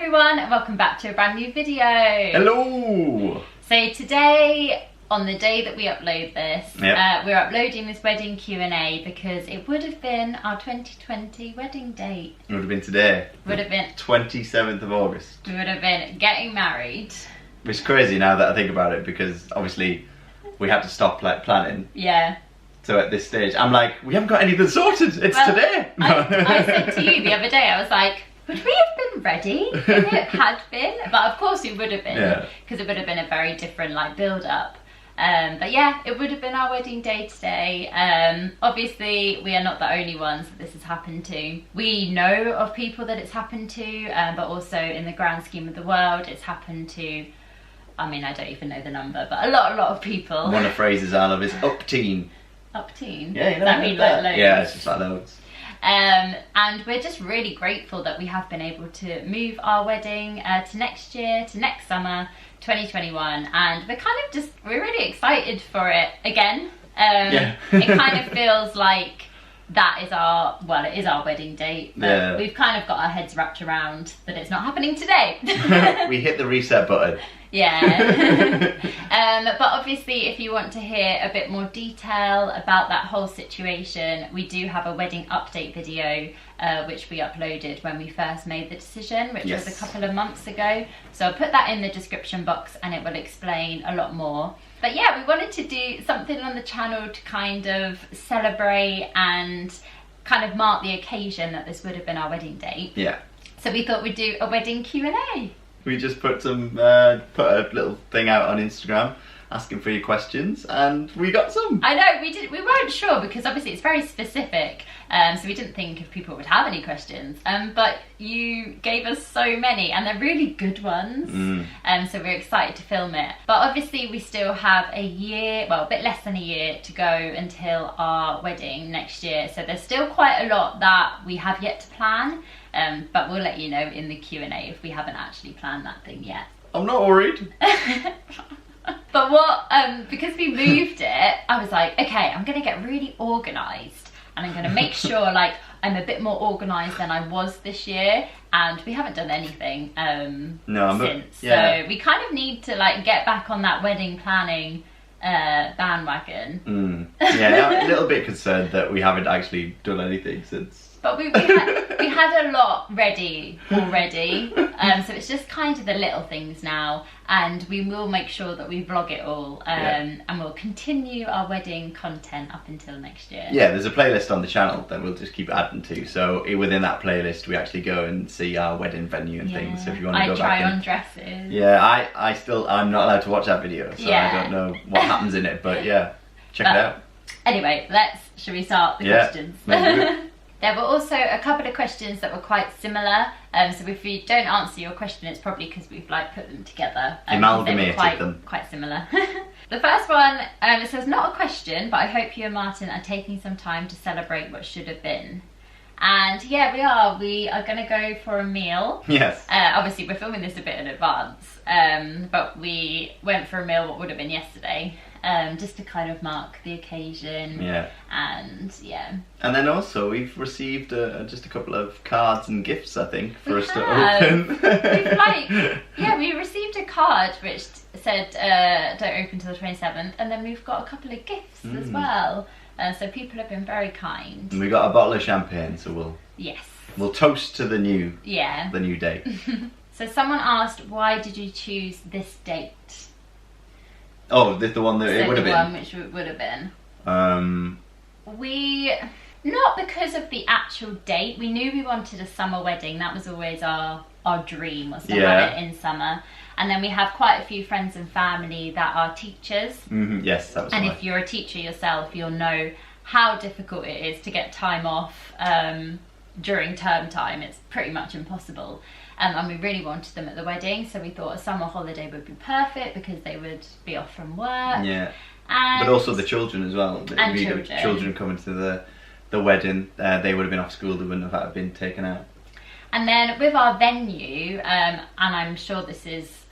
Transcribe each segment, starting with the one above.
everyone, and welcome back to a brand new video. Hello! So today, on the day that we upload this, Yep. we're uploading this wedding Q&A because it would have been our 2020 wedding date. It would have been today. Would have been 27th of August. We would have been getting married. It's crazy now that I think about it because obviously we had to stop planning. Yeah. So at this stage, I'm like, we haven't got anything sorted. It's Well, today. I said to you the other day, I was like, would we have been ready if it had been? But of course we would have been, because it would have been a very different build up. But yeah, it would have been our wedding day today. Obviously we are not the only ones that this has happened to. We know of people that it's happened to, but also in the grand scheme of the world, it's happened to, I mean, I don't even know the number, but a lot of people. One of the phrases I love is up-teen. Up-teen? Yeah, you know, Does that mean like loads? Yeah, it's just like loads. And we're just really grateful that we have been able to move our wedding to next year, to next summer, 2021, and we're really excited for it again. It kind of feels like that is it is our wedding date, but we've kind of got our heads wrapped around that it's not happening today. We hit the reset button. Yeah. But obviously if you want to hear a bit more detail about that whole situation, we do have a wedding update video which we uploaded when we first made the decision, which was a couple of months ago. So I'll put that in the description box and it will explain a lot more. But yeah, we wanted to do something on the channel to kind of celebrate and kind of mark the occasion that this would have been our wedding date. Yeah. So we thought we'd do a wedding Q&A. We just put a little thing out on Instagram asking for your questions, and we got some. I know, we weren't sure because obviously it's very specific, so we didn't think if people would have any questions, but you gave us so many and they're really good ones, so we're excited to film it. But obviously we still have a year, well, a bit less than a year to go until our wedding next year, so there's still quite a lot that we have yet to plan, but we'll let you know in the Q&A if we haven't actually planned that thing yet. I'm not worried. But because we moved it, I was like, okay, I'm gonna get really organised and I'm gonna make sure I'm a bit more organised than I was this year, and we haven't done anything since. So we kind of need to get back on that wedding planning bandwagon. Yeah, I'm a little bit concerned that we haven't actually done anything since. But we had a lot ready already, so it's just kind of the little things now, and we will make sure that we vlog it all, and we'll continue our wedding content up until next year. Yeah, there's a playlist on the channel that we'll just keep adding to, so within that playlist we actually go and see our wedding venue and things, so if you want to go back I try on dresses. Yeah, I'm not allowed to watch that video, so I don't know what happens in it, but yeah, check it out. Anyway, should we start the questions? There were also a couple of questions that were quite similar, so if we don't answer your question, it's probably because we've put them together. Amalgamated them. Quite similar. The first one, it says, not a question, but I hope you and Martyn are taking some time to celebrate what should have been. And yeah, we are. We are going to go for a meal. Yes. Obviously, we're filming this a bit in advance, but we went for a meal what would have been yesterday. Just to kind of mark the occasion. Yeah. And yeah. And then also we've received just a couple of cards and gifts, I think, for us to open. We received a card which said don't open till the 27th, and then we've got a couple of gifts as well. So people have been very kind. And we got a bottle of champagne, so we'll toast to the new date. So someone asked, why did you choose this date? Oh, the one that it would have been? The one which would have been. Not because of the actual date. We knew we wanted a summer wedding. That was always our dream, was to have it in summer. And then we have quite a few friends and family that are teachers. Yes, that was And if you're a teacher yourself, you'll know how difficult it is to get time off during term time. It's pretty much impossible. And we really wanted them at the wedding, so we thought a summer holiday would be perfect because they would be off from work. Yeah. But also the children as well. And children coming to the wedding, they would have been off school, they wouldn't have been taken out. And then with our venue, and I'm sure this is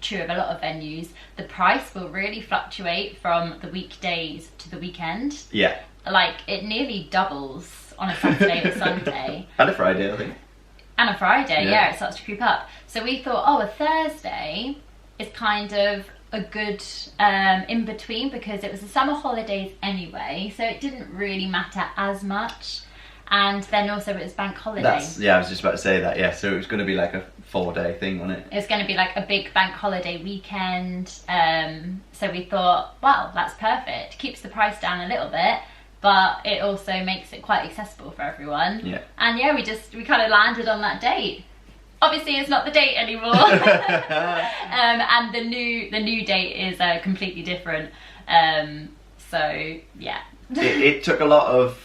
true of a lot of venues, the price will really fluctuate from the weekdays to the weekend. Yeah. It nearly doubles on a Saturday or Sunday. And a Friday, I think. And a Friday, yeah, it starts to creep up. So we thought, oh, a Thursday is kind of a good in between, because it was the summer holidays anyway, so it didn't really matter as much. And then also it was bank holiday. I was just about to say that, yeah. So it was going to be like a 4-day thing, wasn't it? It was going to be like a big bank holiday weekend. So we thought, well, that's perfect. Keeps the price down a little bit, but it also makes it quite accessible for everyone. Yeah. And yeah, we kind of landed on that date. Obviously, it's not the date anymore, and the new date is completely different. So yeah, it took a lot of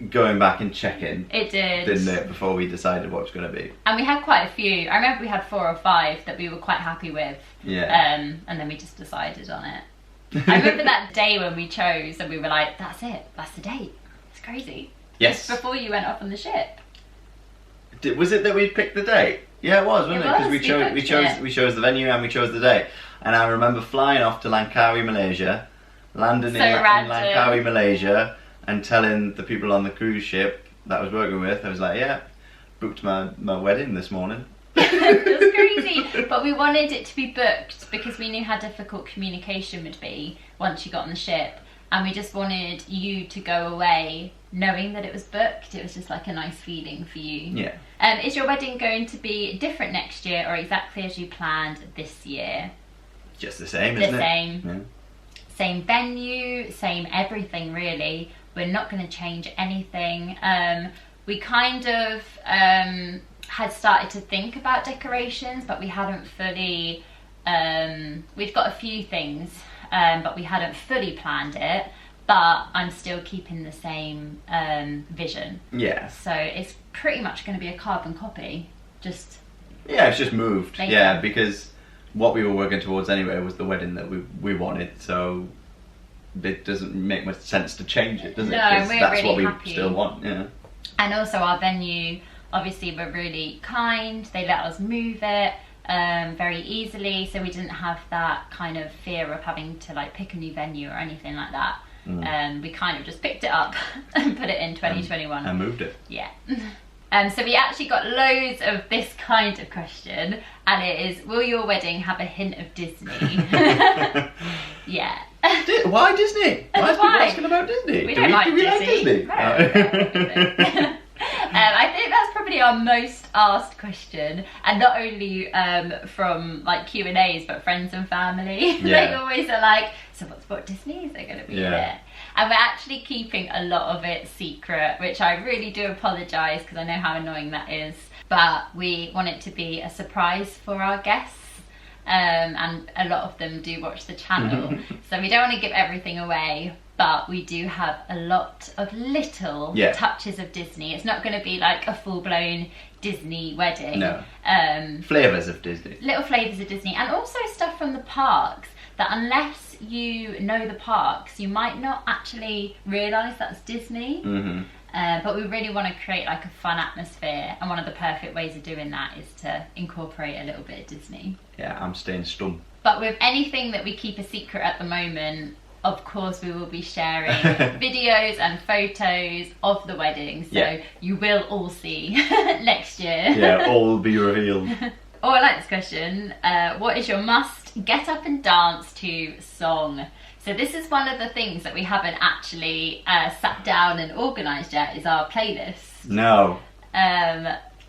going back and checking. It did, didn't it, before we decided what it was going to be. And we had quite a few. I remember we had 4 or 5 that we were quite happy with. Yeah. And then we just decided on it. I remember that day when we chose, and we were like, "That's it. That's the date." It's crazy. Yes. Just before you went off on the ship. Was it that we picked the date? Yeah, it was, wasn't it? Because we chose the venue and we chose the day. And I remember flying off to Langkawi, Malaysia, landing in Langkawi, Malaysia, and telling the people on the cruise ship that I was working with, I was like, yeah, booked my wedding this morning. That's crazy. But we wanted it to be booked because we knew how difficult communication would be once you got on the ship, and we just wanted you to go away knowing that it was booked. It was just like a nice feeling for you. Yeah. Is your wedding going to be different next year, or exactly as you planned this year? Just the same, isn't it? The same. Yeah. Same venue, same everything really. We're not going to change anything. We kind of had started to think about decorations, but we hadn't fully... we've got a few things, but we hadn't fully planned it. But I'm still keeping the same vision. Yeah. So it's pretty much going to be a carbon copy. Just... Yeah, it's just moved. later. Yeah, because what we were working towards anyway was the wedding that we wanted, so it doesn't make much sense to change it, does it? No, 'Cause we're that's really what we happy. still want, yeah. And also our venue, obviously, were really kind. They let us move it very easily, so we didn't have that kind of fear of having to like pick a new venue or anything like that. We kind of just picked it up and put it in 2021. And moved it. Yeah. So we actually got loads of this kind of question, and it is, will your wedding have a hint of Disney? Yeah. Why Disney? Why is people Why? asking about Disney? We don't like do we like Disney. Disney? I think that's probably our most asked question, and not only from like Q&As, but friends and family. Yeah. They always are like, so what Disney is there going to be in it? And we're actually keeping a lot of it secret, which I really do apologise, because I know how annoying that is. But we want it to be a surprise for our guests. And a lot of them do watch the channel, so we don't want to give everything away, but we do have a lot of little touches of Disney. It's not going to be like a full-blown Disney wedding. No. Flavours of Disney. Little flavours of Disney, and also stuff from the parks that, unless you know the parks, you might not actually realise that's Disney. But we really want to create like a fun atmosphere, and one of the perfect ways of doing that is to incorporate a little bit of Disney. Yeah, I'm staying stum. But with anything that we keep a secret at the moment, of course we will be sharing videos and photos of the wedding, so you will all see next year. Yeah, all will be revealed. Oh, I like this question. What is your must get up and dance to song? So this is one of the things that we haven't actually sat down and organised yet, is our playlist. No.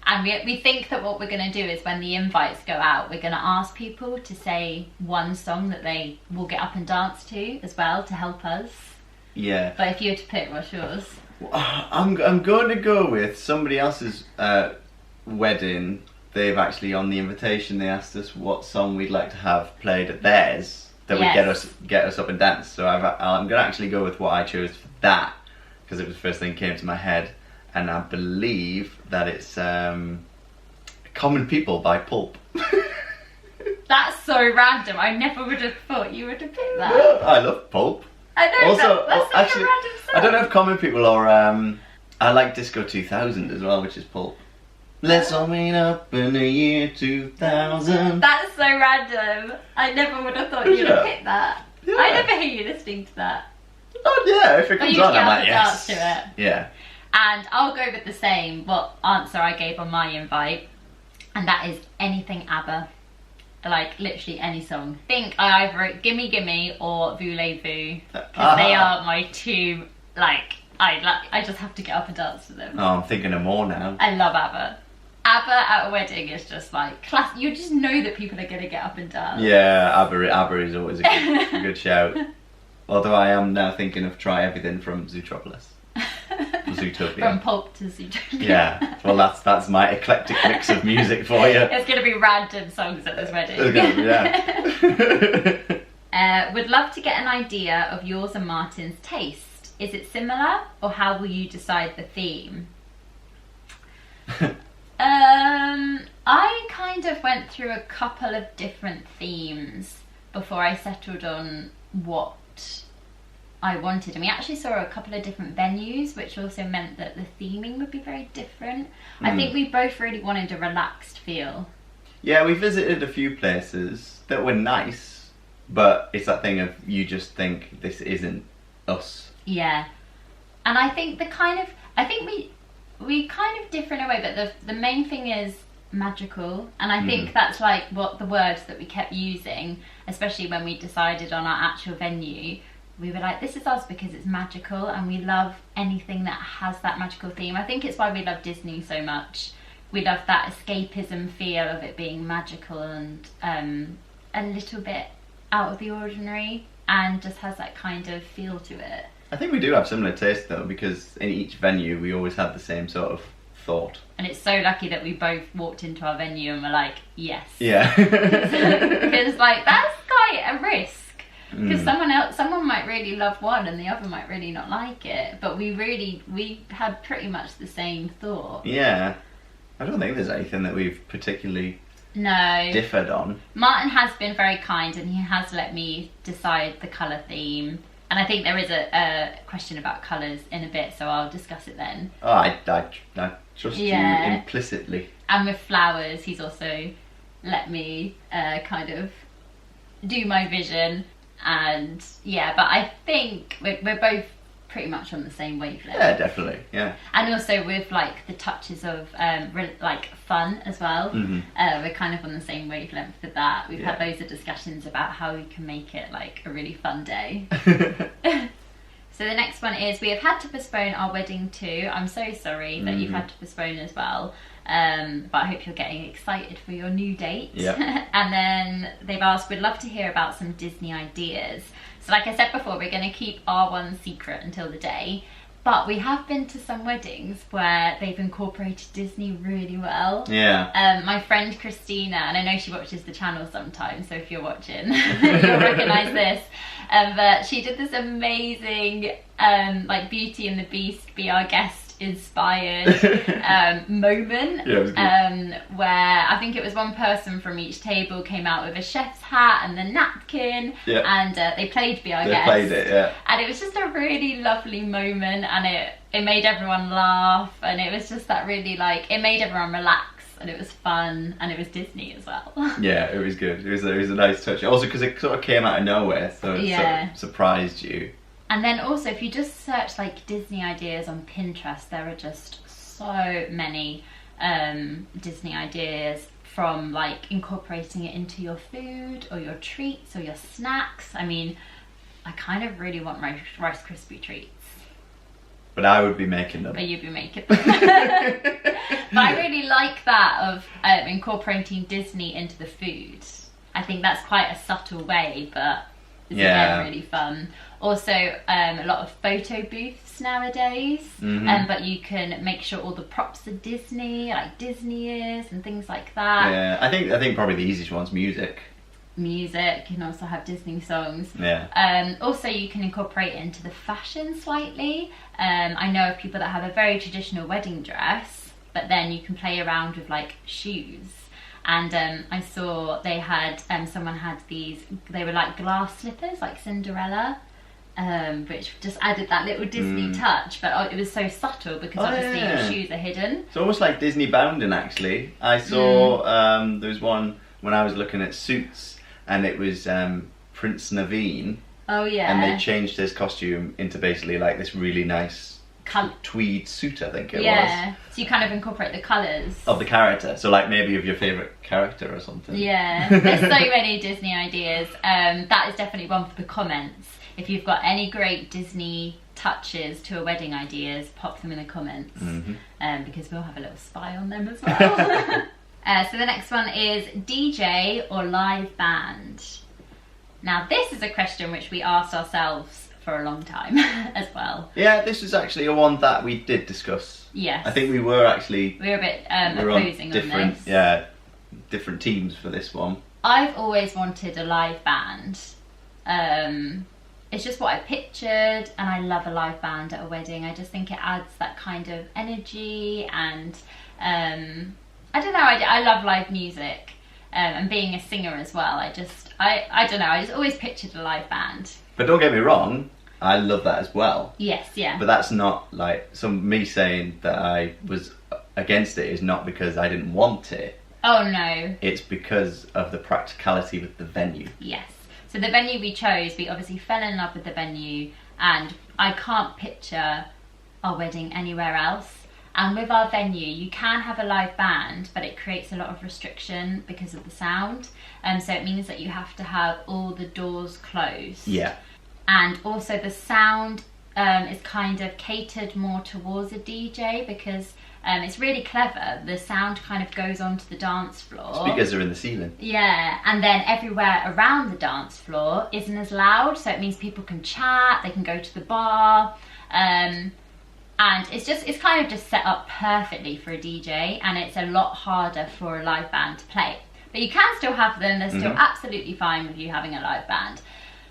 And we think that what we're going to do is, when the invites go out, we're going to ask people to say one song that they will get up and dance to as well, to help us. Yeah. But if you were to pick, what's yours? I'm going to go with somebody else's wedding. They've actually, on the invitation, they asked us what song we'd like to have played at theirs that would get us up and dance. So I'm going to actually go with what I chose for that, because it was the first thing that came to my head, and I believe that it's Common People by Pulp. That's so random. I never would have thought you would have picked that. Well, I love Pulp. I know, Also, that's such actually, a random song. I don't know if Common People or I like Disco 2000 as well, which is Pulp. Let's all meet up in the year 2000. That's so random. I never would have thought you'd have picked that. I never hear you listening to that. Oh yeah, if it But comes you on, get I'm up like, and yes. dance to it. Yeah. And I'll go with the same what answer I gave on my invite, and that is anything ABBA. Like literally any song. Think I either wrote Gimme Gimme or Voulez-Vous, because they are my two, like, I just have to get up and dance to them. Oh, I'm thinking of more now. I love ABBA. ABBA at a wedding is just like class. You just know that people are going to get up and dance. Yeah, ABBA is always a good shout. Although I am now thinking of Try Everything from Zootropolis. Zootopia. From Pulp to Zootopia. Yeah, well that's my eclectic mix of music for you. It's going to be random songs at this wedding. Yeah. Would love to get an idea of yours and Martyn's taste. Is it similar, or how will you decide the theme? I kind of went through a couple of different themes before I settled on what I wanted, and we actually saw a couple of different venues, which also meant that the theming would be very different. I think we both really wanted a relaxed feel. Yeah, we visited a few places that were nice, but it's that thing of you just think this isn't us. Yeah, and I think we kind of differ in a way, but the main thing is magical, and I think that's like what the words that we kept using, especially when we decided on our actual venue. We were like, this is us because it's magical, and we love anything that has that magical theme. I think it's why we love Disney so much. We love that escapism feel of it being magical and a little bit out of the ordinary, and just has that kind of feel to it. I think we do have similar taste though, because in each venue we always had the same sort of thought. And it's so lucky that we both walked into our venue and were like, yes. Yeah. Because like that's quite a risk. Because someone might really love one and the other might really not like it, but we had pretty much the same thought. Yeah, I don't think there's anything that we've particularly differed on. Martyn has been very kind, and he has let me decide the colour theme, and I think there is a question about colours in a bit, so I'll discuss it then. Oh, I trust you implicitly. And with flowers, he's also let me kind of do my vision. And but I think we're both pretty much on the same wavelength. Yeah, definitely. Yeah. And also with like the touches of like fun as well. We're kind of on the same wavelength with that. We've had loads of discussions about how we can make it like a really fun day. So the next one is, we have had to postpone our wedding too. I'm so sorry that you've had to postpone as well. But I hope you're getting excited for your new date. Yep. And then they've asked, we'd love to hear about some Disney ideas. So like I said before, we're going to keep our one secret until the day. But we have been to some weddings where they've incorporated Disney really well. Yeah. My friend Christina, and I know she watches the channel sometimes, so if you're watching, you'll recognise this. But she did this amazing, like Beauty and the Beast, Be Our Guest inspired moment, where I think it was one person from each table came out with a chef's hat and the napkin, and they played Be Our Guest. They played it, and it was just a really lovely moment, and it made everyone laugh, and it was just that really like, it made everyone relax, and it was fun, and it was Disney as well. Yeah, it was good. It was a nice touch. Also because it sort of came out of nowhere, so it sort of surprised you. And then also, if you just search like Disney ideas on Pinterest, there are just so many Disney ideas, from like incorporating it into your food or your treats or your snacks. I mean, I kind of really want Rice Krispie treats. But I would be making them. But you'd be making them. But I really like that of incorporating Disney into the food. I think that's quite a subtle way, but it's again really fun. Also, a lot of photo booths nowadays, but you can make sure all the props are Disney, like Disney ears and things like that. Yeah, I think probably the easiest one's music. Music, you can also have Disney songs. Yeah. Also, you can incorporate it into the fashion slightly. I know of people that have a very traditional wedding dress, but then you can play around with like shoes. And I saw they had, someone had these, they were like glass slippers, like Cinderella. Which just added that little Disney touch, but it was so subtle because obviously your shoes are hidden. It's almost like Disney bounding, actually. I saw there was one when I was looking at suits, and it was Prince Naveen. Oh yeah. And they changed his costume into basically like this really nice tweed suit, I think it was. Yeah, so you kind of incorporate the colours of the character, so like maybe of your favourite character or something. Yeah, there's so many Disney ideas. That is definitely one for the comments. If you've got any great Disney touches to a wedding ideas, pop them in the comments, because we'll have a little spy on them as well. So the next one is DJ or live band. Now this is a question which we asked ourselves for a long time as well. Yeah, this was actually a one that we did discuss. Yes. I think we were actually... We were a bit opposing on this. Yeah, different teams for this one. I've always wanted a live band. It's just what I pictured, and I love a live band at a wedding. I just think it adds that kind of energy, and I don't know, I love live music, and being a singer as well. I don't know, I just always pictured a live band. But don't get me wrong, I love that as well. Yes, yeah. But that's not like, me saying that I was against it is not because I didn't want it. Oh no. It's because of the practicality with the venue. Yes. So the venue we chose, we obviously fell in love with the venue, and I can't picture our wedding anywhere else. And with our venue, you can have a live band, but it creates a lot of restriction because of the sound. So it means that you have to have all the doors closed. Yeah. And also the sound is kind of catered more towards a DJ, because it's really clever. The sound kind of goes onto the dance floor. Speakers are in the ceiling. Yeah, and then everywhere around the dance floor isn't as loud, so it means people can chat, they can go to the bar, and it's kind of just set up perfectly for a DJ, and it's a lot harder for a live band to play. But you can still have them, they're still absolutely fine with you having a live band.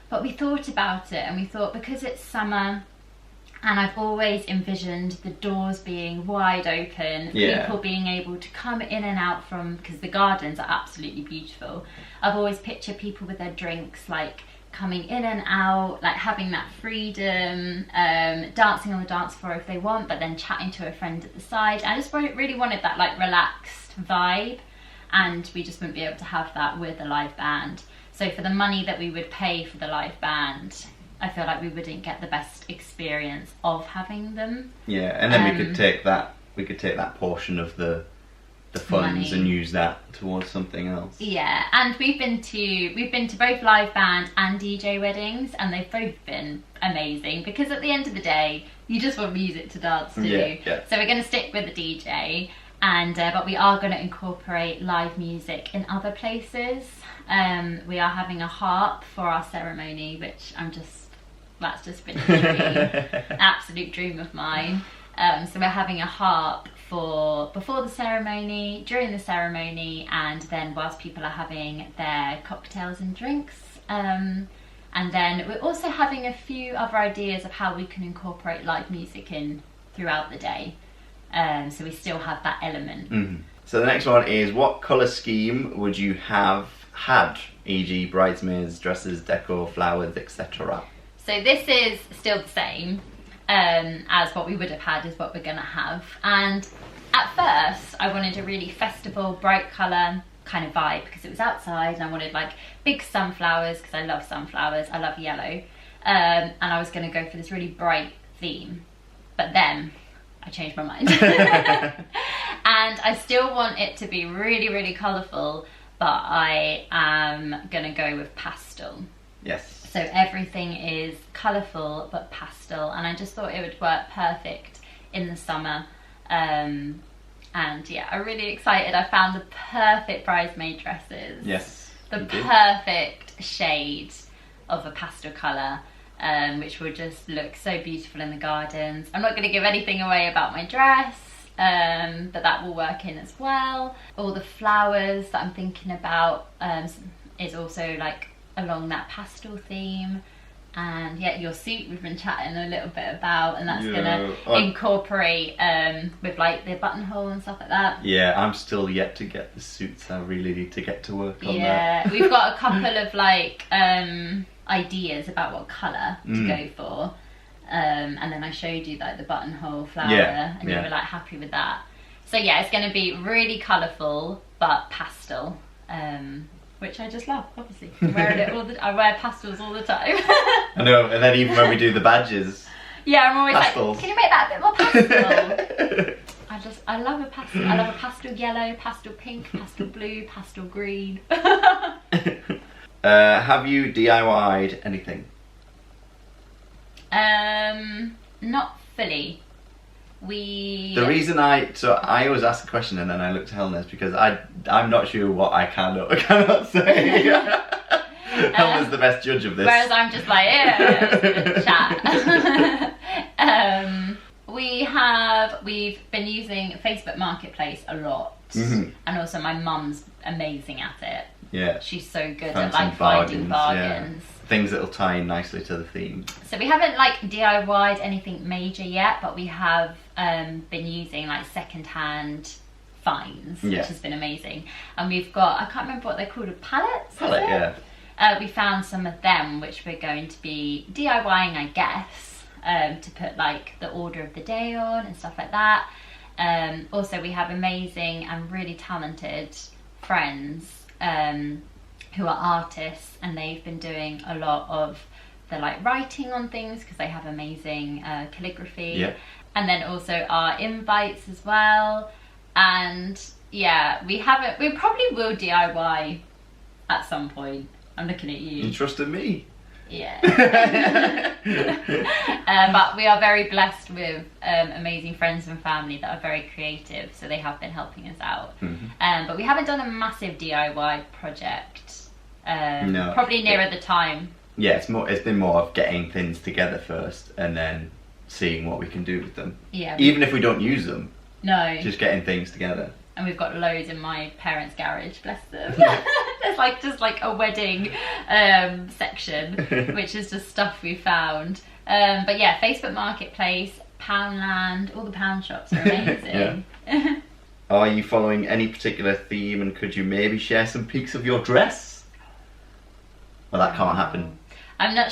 But we thought about it, and we thought, because it's summer, and I've always envisioned the doors being wide open, people being able to come in and out from, because the gardens are absolutely beautiful. I've always pictured people with their drinks, like coming in and out, like having that freedom, dancing on the dance floor if they want, but then chatting to a friend at the side. I just really wanted that like relaxed vibe, and we just wouldn't be able to have that with a live band. So for the money that we would pay for the live band, I feel like we wouldn't get the best experience of having them. Yeah, and then we could take that portion of the funds and use that towards something else. Yeah, and we've been to both live band and DJ weddings, and they've both been amazing, because at the end of the day, you just want music to dance to. Yeah. So we're going to stick with the DJ, and but we are going to incorporate live music in other places. We are having a harp for our ceremony, which that's just been a dream, absolute dream of mine. So we're having a harp for before the ceremony, during the ceremony, and then whilst people are having their cocktails and drinks. And then we're also having a few other ideas of how we can incorporate live music in throughout the day. So we still have that element. So the next one is, what colour scheme would you have had, e.g. bridesmaids, dresses, decor, flowers, etc.? So this is still the same as what we would have had is what we're going to have. And at first I wanted a really festival, bright colour kind of vibe, because it was outside, and I wanted like big sunflowers, because I love sunflowers, I love yellow. And I was going to go for this really bright theme. But then I changed my mind. And I still want it to be really, really colourful, but I am going to go with pastel. Yes. So everything is colourful but pastel, and I just thought it would work perfect in the summer. And yeah, I'm really excited. I found the perfect bridesmaid dresses. Yes. The perfect shade of a pastel colour, which will just look so beautiful in the gardens. I'm not going to give anything away about my dress, but that will work in as well. All the flowers that I'm thinking about is also like along that pastel theme. And yeah, your suit we've been chatting a little bit about, and that's gonna incorporate with like the buttonhole and stuff like that. Yeah, I'm still yet to get the suits. I really need to get to work on that. Yeah, we've got a couple of like ideas about what colour to go for, and then I showed you like the buttonhole flower, and you were like happy with that. So yeah, it's going to be really colourful but pastel, which I just love, obviously. I wear pastels all the time. I know, and then even when we do the badges, Yeah, I'm always Pastels. like, can you make that a bit more pastel? I love a pastel. I love a pastel yellow, pastel pink, pastel blue, pastel green. Have you DIY'd anything? Not fully. The reason I always ask the question and then I look to Helena is because I'm not sure what I can or cannot say. Helena's the best judge of this. Whereas I'm just like, yeah, chat. We've been using Facebook Marketplace a lot, and also my mum's amazing at it. Yeah, she's so good at like finding bargains. Yeah. Things that'll tie in nicely to the theme. So we haven't like DIY'd anything major yet, but we have been using like second-hand finds, which has been amazing. And we've got, I can't remember what they're called, pallets. Pallet, yeah. We found some of them, which we're going to be DIYing, I guess, to put like the order of the day on and stuff like that. Also, we have amazing and really talented friends who are artists, and they've been doing a lot of the like writing on things because they have amazing calligraphy. Yeah. And then also our invites as well. And yeah, we probably will DIY at some point. I'm looking at you. You trusted me. Yeah. But we are very blessed with amazing friends and family that are very creative, so they have been helping us out. But we haven't done a massive DIY project. No. Probably nearer the time. Yeah, it's been more of getting things together first and then seeing what we can do with them. Yeah. Even if we don't use them. No. Just getting things together. And we've got loads in my parents' garage, bless them. There's just like a wedding section, which is just stuff we found. But yeah, Facebook Marketplace, Poundland, all the pound shops are amazing. Are you following any particular theme, and could you maybe share some pics of your dress? Well, that can't happen. I'm not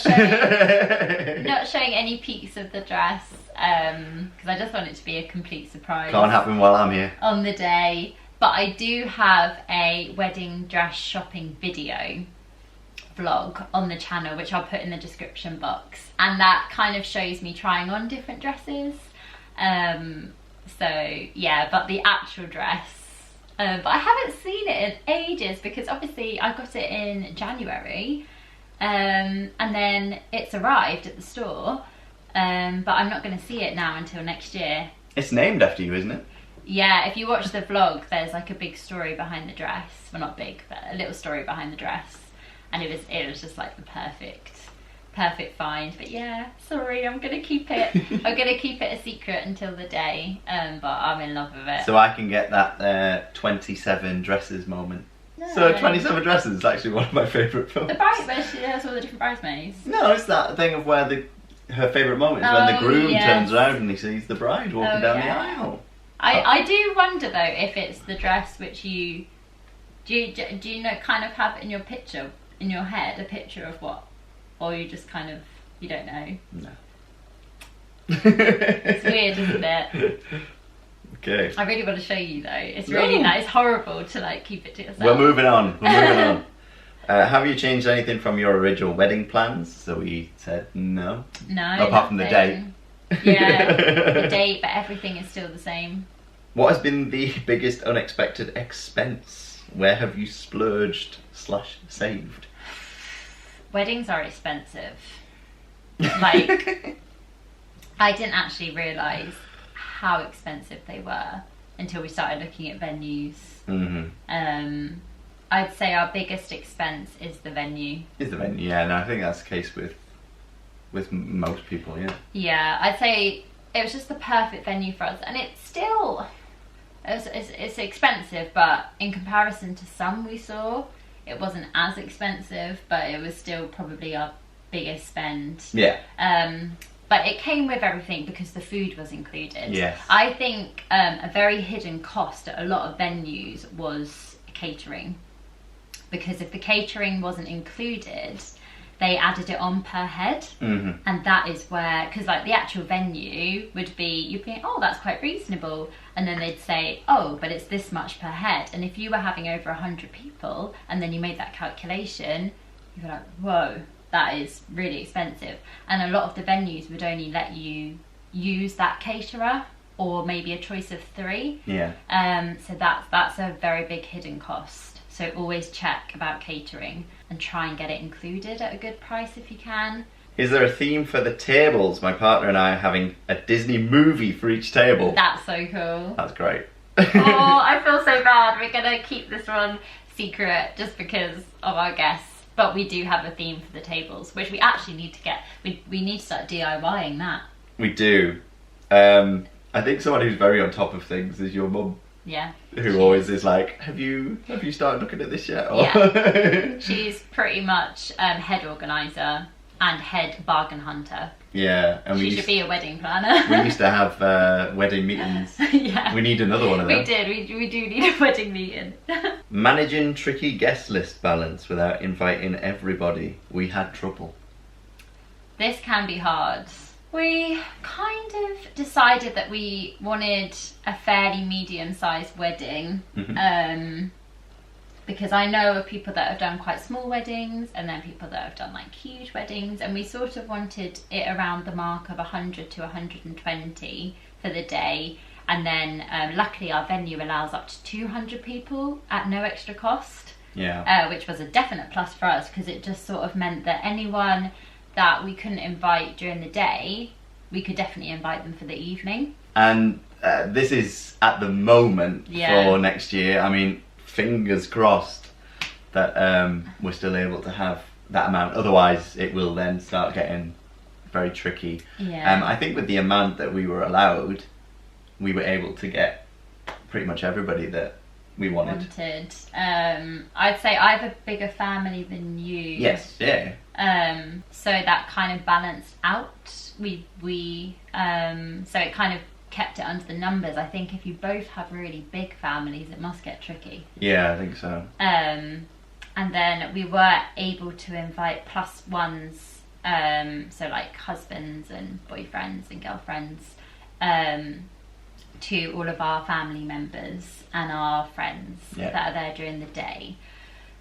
showing any peaks of the dress because I just want it to be a complete surprise. Can't happen while I'm here. On the day. But I do have a wedding dress shopping video vlog on the channel, which I'll put in the description box. And that kind of shows me trying on different dresses. So yeah, but the actual dress, but I haven't seen it in ages because obviously I got it in January. And then it's arrived at the store, but I'm not going to see it now until next year. It's named after you, isn't it? Yeah, if you watch the vlog, there's like a big story behind the dress. Well, not big, but a little story behind the dress. And it was just like the perfect find. But yeah, sorry, I'm going to keep it. I'm going to keep it a secret until the day, but I'm in love with it. So I can get that 27 dresses moment. No. So 27 Dresses is actually one of my favourite films. The bridesmaids, she has all the different bridesmaids. No, it's that thing of where her favourite moment is when the groom turns around and he sees the bride walking down the aisle. I do wonder though if it's the dress which do you know, kind of have in your picture, in your head, a picture of what, or you just kind of, you don't know? No. It's weird, isn't it? Okay. I really want to show you though. It's really nice. It's horrible to like keep it to yourself. We're moving on. Have you changed anything from your original wedding plans? So we said no. No. Apart from the date. Yeah, the date, but everything is still the same. What has been the biggest unexpected expense? Where have you splurged / saved? Weddings are expensive. Like, I didn't actually realise how expensive they were until we started looking at venues. I'd say our biggest expense is the venue. Yeah, and I think that's the case with most people, yeah. Yeah, I'd say it was just the perfect venue for us, and it's expensive, but in comparison to some we saw, it wasn't as expensive, but it was still probably our biggest spend. Yeah. But it came with everything because the food was included. Yes. I think a very hidden cost at a lot of venues was catering. Because if the catering wasn't included, they added it on per head. And that is where, because like the actual venue would be, you'd be, oh, that's quite reasonable. And then they'd say, oh, but it's this much per head. And if you were having over 100 people and then you made that calculation, you'd be like, whoa. that is really expensive. And a lot of the venues would only let you use that caterer, or maybe a choice of 3. Yeah. So that's a very big hidden cost. So always check about catering and try and get it included at a good price if you can. Is there a theme for the tables? My partner and I are having a Disney movie for each table. That's so cool. That's great. Oh, I feel so bad. We're gonna keep this one secret just because of our guests. But we do have a theme for the tables, which we actually need to get. We need to start DIYing that. We do. I think someone who's very on top of things is your mum. Yeah. Who always is like, have you started looking at this yet? Or... Yeah. She's pretty much head organizer and head bargain hunter. Yeah, and she should be a wedding planner. We used to have wedding meetings. Yeah. We need another one of them. We did. We do need a wedding meeting. Managing tricky guest list balance without inviting everybody. We had trouble. This can be hard. We kind of decided that we wanted a fairly medium-sized wedding. Because I know of people that have done quite small weddings, and then people that have done like huge weddings, and we sort of wanted it around the mark of 100 to 120 for the day. And then luckily our venue allows up to 200 people at no extra cost. Yeah. Which was a definite plus for us, because it just sort of meant that anyone that we couldn't invite during the day, we could definitely invite them for the evening. And this is at the moment for next year. I mean, fingers crossed that we're still able to have that amount. Otherwise, it will then start getting very tricky. Yeah. I think with the amount that we were allowed, we were able to get pretty much everybody that we wanted. I'd say I have a bigger family than you. Yes, yeah. So that kind of balanced out. So it kind of kept it under the numbers. I think if you both have really big families, it must get tricky. Yeah, I think so. And then we were able to invite plus ones, so like husbands and boyfriends and girlfriends, to all of our family members and our friends that are there during the day.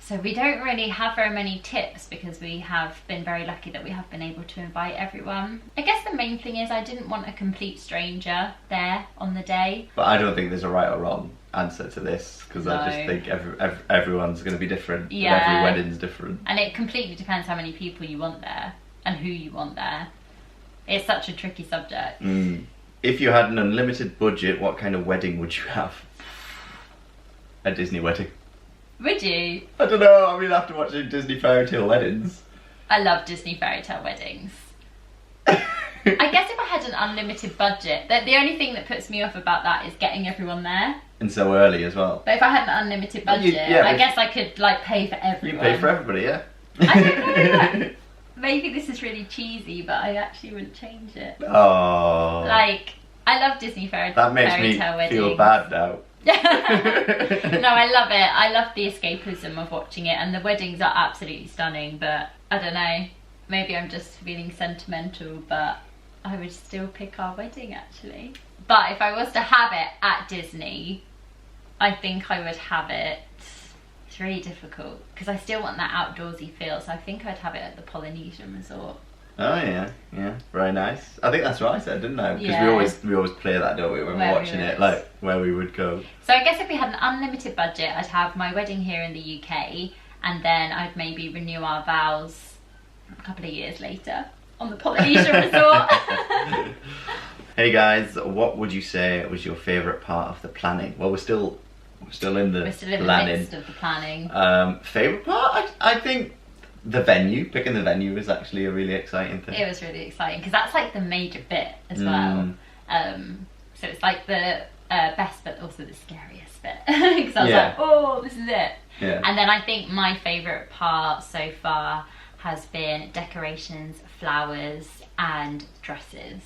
So we don't really have very many tips, because we have been very lucky that we have been able to invite everyone. I guess the main thing is I didn't want a complete stranger there on the day. But I don't think there's a right or wrong answer to this, because I just think everyone's going to be different. Yeah. Every wedding's different. And it completely depends how many people you want there and who you want there. It's such a tricky subject. If you had an unlimited budget, what kind of wedding would you have? A Disney wedding. Would you? I don't know, I mean, after watching Disney fairy tale weddings. I love Disney fairy tale weddings. I guess if I had an unlimited budget, the only thing that puts me off about that is getting everyone there. And so early as well. But if I had an unlimited budget, I guess I could like pay for everyone. You pay for everybody, yeah. I don't know. Maybe this is really cheesy, but I actually wouldn't change it. Oh. Like, I love Disney fairy that makes me weddings. Feel bad now. No, I love it. I love the escapism of watching it, and the weddings are absolutely stunning, but I don't know, maybe I'm just feeling sentimental, but I would still pick our wedding actually. But if I was to have it at Disney, I think I would have it, it's really difficult, because I still want that outdoorsy feel, so I think I'd have it at the Polynesian Resort. Oh yeah, very nice. I think that's what I said, didn't I? Because we always play that, don't we, when we're watching it, like where we would go. So I guess if we had an unlimited budget, I'd have my wedding here in the UK, and then I'd maybe renew our vows a couple of years later on the Polynesian Resort. Hey guys, what would you say was your favourite part of the planning? Well, we're still in the planning. The midst of the planning. Favourite part? I think the venue, picking the venue was actually a really exciting thing. It was really exciting, because that's like the major bit as well. So it's like the best but also the scariest bit. Because I was like, oh, this is it. Yeah. And then I think my favourite part so far has been decorations, flowers and dresses.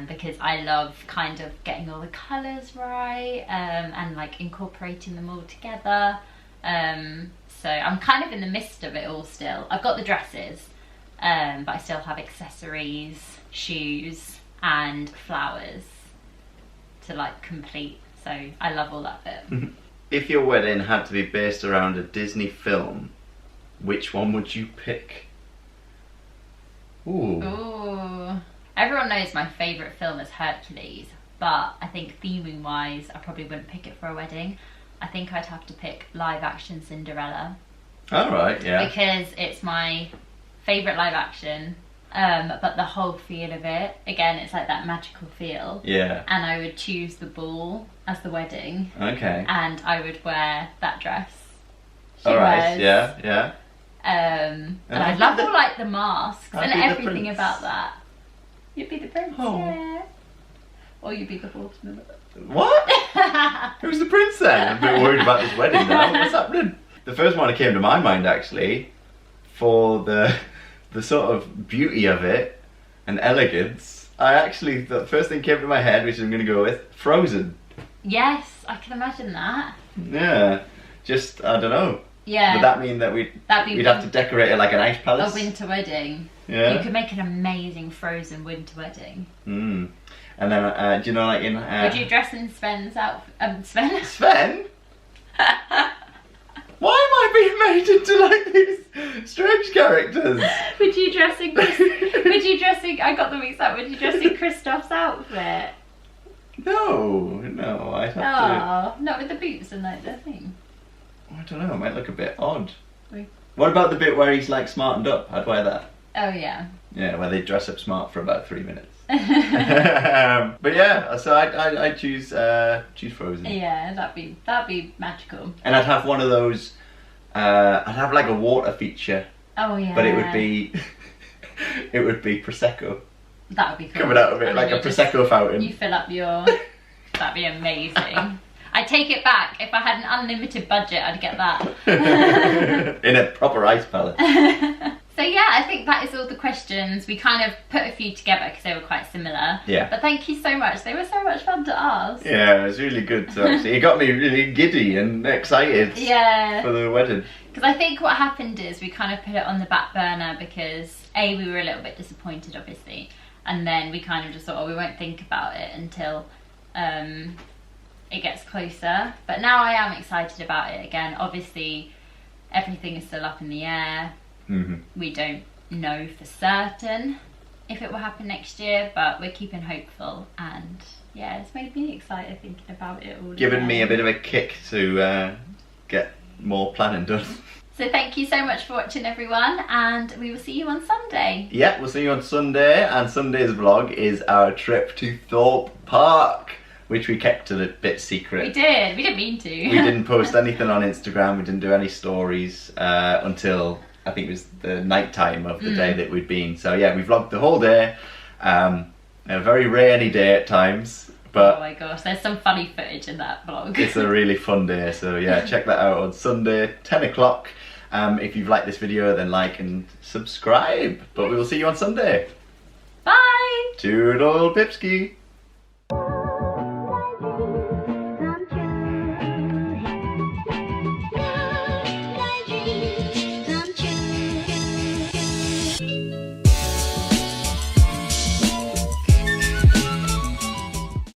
Because I love kind of getting all the colours right, and like incorporating them all together. So I'm kind of in the midst of it all still. I've got the dresses, but I still have accessories, shoes and flowers to like complete. So I love all that bit. If your wedding had to be based around a Disney film, which one would you pick? Ooh. Ooh. Everyone knows my favourite film is Hercules, but I think theming wise, I probably wouldn't pick it for a wedding. I think I'd have to pick live action Cinderella. Alright, yeah. Because it's my favourite live action, but the whole feel of it, again, it's like that magical feel. Yeah. And I would choose the ball as the wedding. Okay. And I would wear that dress. Alright, yeah, yeah. And I'd love all like the masks and everything prince. about that. You'd be the prince, Oh. yeah. Or you'd be the horseman. What? Who's the prince then? I'm a bit worried about this wedding now. What's happening? The first one that came to my mind actually, for the sort of beauty of it and elegance, the first thing came to my head, which I'm going to go with, Frozen. Yes, I can imagine that. Yeah, just, I don't know. Yeah. Would that mean that we'd have to decorate it like an ice palace? A winter wedding. Yeah. You could make an amazing Frozen winter wedding. Mm. And then, do you know, like in... Would you dress in Sven's outfit? Sven? Sven? Why am I being made into like these strange characters? Would you dress in... I got them mixed up. Would you dress in Kristoff's outfit? No, I'd have Oh, not with the boots and like the thing. I don't know, it might look a bit odd. Wait. What about the bit where he's like smartened up? I'd wear that. Oh yeah. Yeah, where they dress up smart for about 3 minutes. But yeah, so I'd choose Frozen. Yeah, that'd be magical. And I'd have one of those. I'd have like a water feature, Oh yeah. but it would be prosecco That would be cool. coming out of it, And like then a prosecco fountain. You fill up your. That'd be amazing. I take it back. If I had an unlimited budget, I'd get that. In a proper ice palace. So yeah, I think that is all the questions. We kind of put a few together because they were quite similar. Yeah. But thank you so much. They were so much fun to ask. Yeah, it was really good to actually. It got me really giddy and excited. Yeah. For the wedding. Because I think what happened is we kind of put it on the back burner because A, we were a little bit disappointed, obviously, and then we kind of just thought, oh, we won't think about it until it gets closer. But now I am excited about it again. Obviously, everything is still up in the air. Mm-hmm. We don't know for certain if it will happen next year, but we're keeping hopeful, and yeah, it's made me excited thinking about it all. Given me a bit of a kick to get more planning done. So thank you so much for watching, everyone, and we will see you on Sunday. Yeah, we'll see you on Sunday, and Sunday's vlog is our trip to Thorpe Park, which we kept a bit secret. We didn't mean to. We didn't post anything on Instagram, we didn't do any stories until I think it was the night time of the day that we'd been. So yeah, we vlogged the whole day, a very rainy day at times. But oh my gosh, there's some funny footage in that vlog. It's a really fun day, so yeah, check that out on Sunday, 10 o'clock. If you've liked this video, then like and subscribe. But we will see you on Sunday. Bye! Toodle Pipski!